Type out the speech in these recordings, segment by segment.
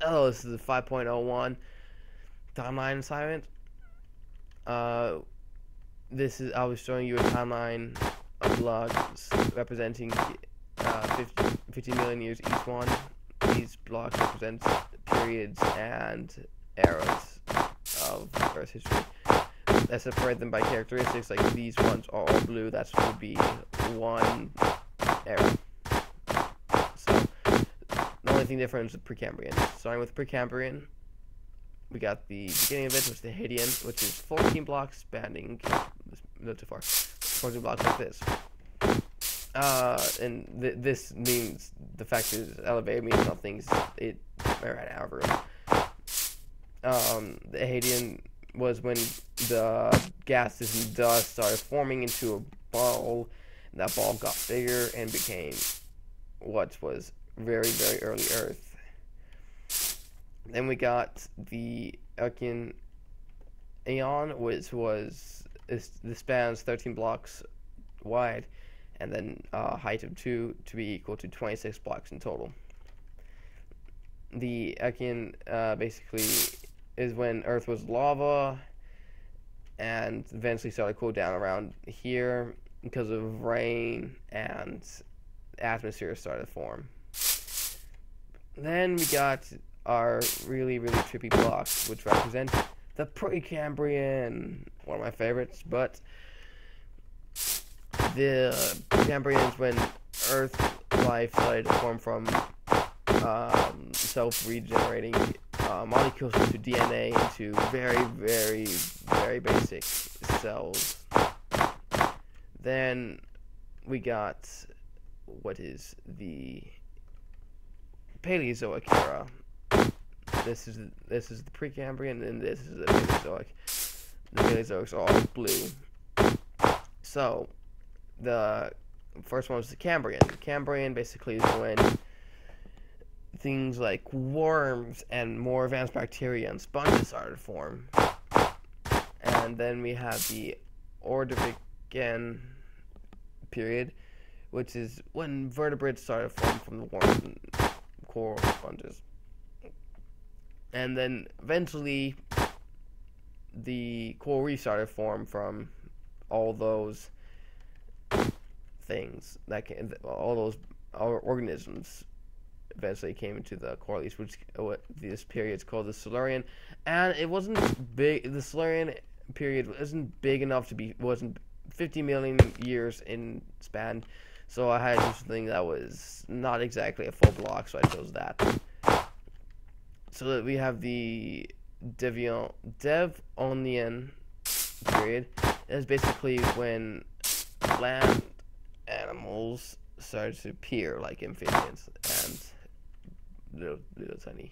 Oh, this is the 5.01 timeline assignment. Uh, this is I was showing you a timeline of blocks representing 50 million years each one. These blocks represent periods and eras of Earth's history. I separate them by characteristics, like these ones are all blue. That would be one era. So the only thing different is the Precambrian. Starting with Precambrian, we got the beginning of it, which is the Hadean, which is 14 blocks spanning, not too far, 14 blocks like this. And this means the fact is elevated means nothing's it ran out of room. The Hadean was when the gases and dust started forming into a ball, and that ball got bigger and became what was very, very early Earth. Then we got the Archean Aeon, which was the spans 13 blocks wide, and then height of 2 to be equal to 26 blocks in total. The Archean basically is when Earth was lava and eventually started to cool down around here because of rain and atmosphere started to form. Then we got our really, really trippy blocks, which represent the Precambrian, one of my favorites, but the Precambrian is when Earth life started to form from self-regenerating molecules into DNA into very, very, very basic cells. Then we got what is the Paleozoic era. This is the Precambrian, and this is the Paleozoic. The Paleozoics are all blue. So the first one was the Cambrian. The Cambrian basically is when things like worms and more advanced bacteria and sponges started to form. And then we have the Ordovician period, which is when vertebrates started to form from the worms and coral sponges. And then eventually the coral reef started to form from all those things all those organisms eventually came into the coral reefs, which this period is called the Silurian. And it wasn't big. The Silurian period wasn't big enough wasn't 50 million years in span, so I had to do something that was not exactly a full block, so I chose that. So that we have the Devonian period. It's basically when land animals started to appear, like amphibians and little tiny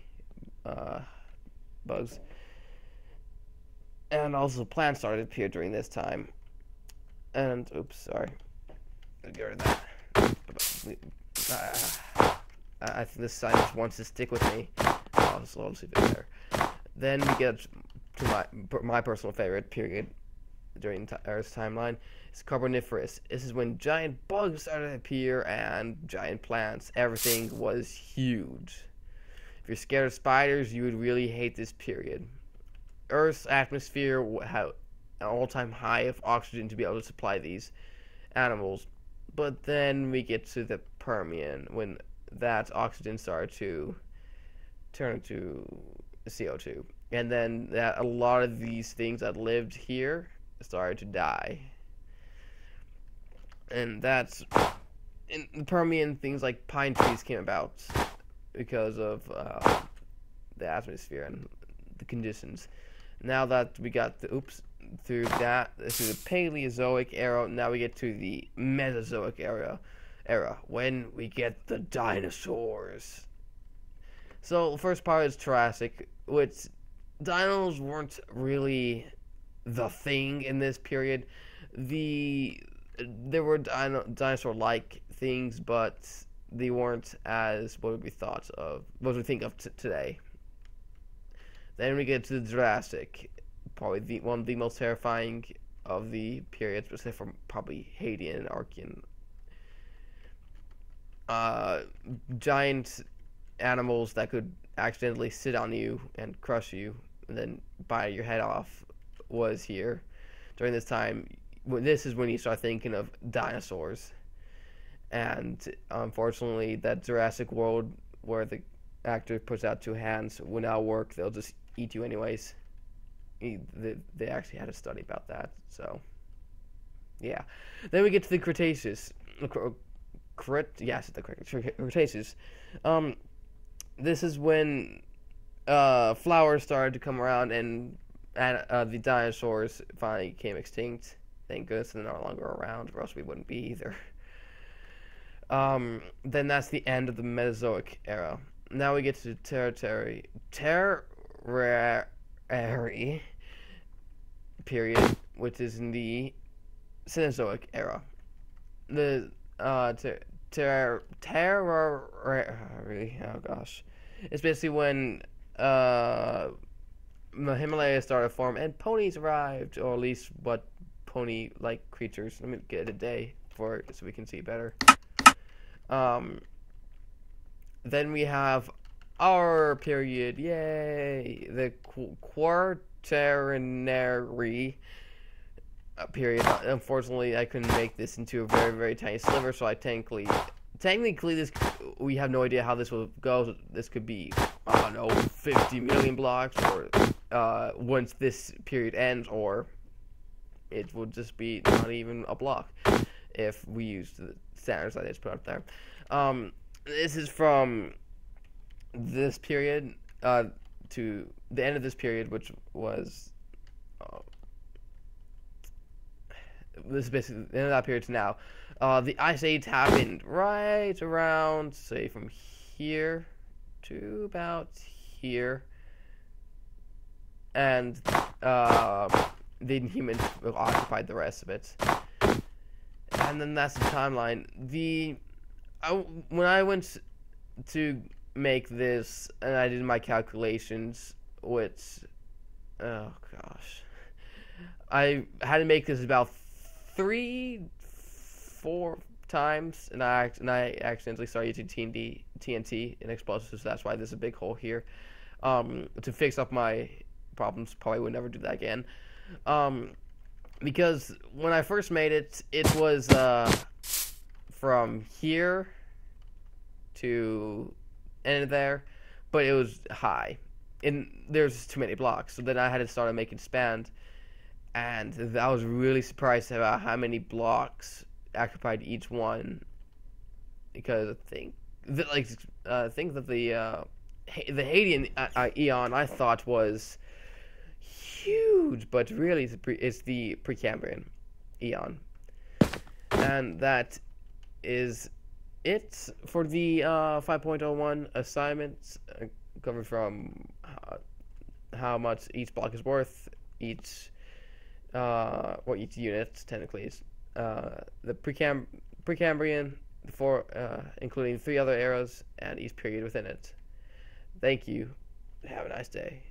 bugs. And also plants started to appear during this time. And, oops, sorry. I'll get rid of that. I think this sign just wants to stick with me. I'll just leave it there. Then we get to my personal favorite period during Earth's timeline. It's Carboniferous. This is when giant bugs started to appear and giant plants. Everything was huge. If you're scared of spiders, you would really hate this period. Earth's atmosphere had an all-time high of oxygen to be able to supply these animals. But then we get to the Permian, when that oxygen started to turn into CO2. And then a lot of these things that lived here started to die. And that's in the Permian, things like pine trees came about because of the atmosphere and the conditions. Now that we got through the Paleozoic era, now we get to the Mesozoic era when we get the dinosaurs. So the first part is Jurassic, which dinos weren't really the thing in this period. There were dinosaur-like things, but they weren't as what we think of today. Then we get to the Jurassic, probably one of the most terrifying of the periods, except for probably Hadean and Archean. Giant animals that could accidentally sit on you and crush you and then bite your head off was here. During this time, this is when you start thinking of dinosaurs. And unfortunately, that Jurassic World where the actor puts out two hands will now work. They'll just eat you anyways. They actually had a study about that. So, yeah. Then we get to the Cretaceous. Yes, the Cretaceous. This is when flowers started to come around and the dinosaurs finally became extinct. Thank goodness they're no longer around, or else we wouldn't be either. Then that's the end of the Mesozoic era. Now we get to Tertiary period, which is in the Cenozoic era. The Tertiary, oh gosh, it's basically when the Himalayas started to form and ponies arrived, or at least what pony-like creatures. Let me get a day for it so we can see better. Then we have our period, yay, the Quaternary period. Unfortunately, I couldn't make this into a very, very tiny sliver, so I technically this, we have no idea how this will go. This could be, I don't know, 50 million blocks, or once this period ends, or it would just be not even a block if we use the standards I just put up there. This is from this period to the end of this period, which was this is basically the end of that period to now. The Ice Age happened right around, say, from here to about here, and the humans occupied the rest of it. And then that's the timeline. When I went to make this, and I did my calculations, which, oh gosh, I had to make this about 3-4 times, and I accidentally started using TNT and explosives. So that's why there's a big hole here. To fix up my problems, probably would never do that again. Because when I first made it, it was from here to end there, but it was high, and there's too many blocks. So then I had to start making expand, and I was really surprised about how many blocks occupied each one. Because I think that the Hadean Eon I thought was huge, but really it's the Precambrian Eon. And that is it for the 5.01 assignments, covered from how much each block is worth, each unit technically is, the Precambrian, including 3 other eras, and each period within it. Thank you. Have a nice day.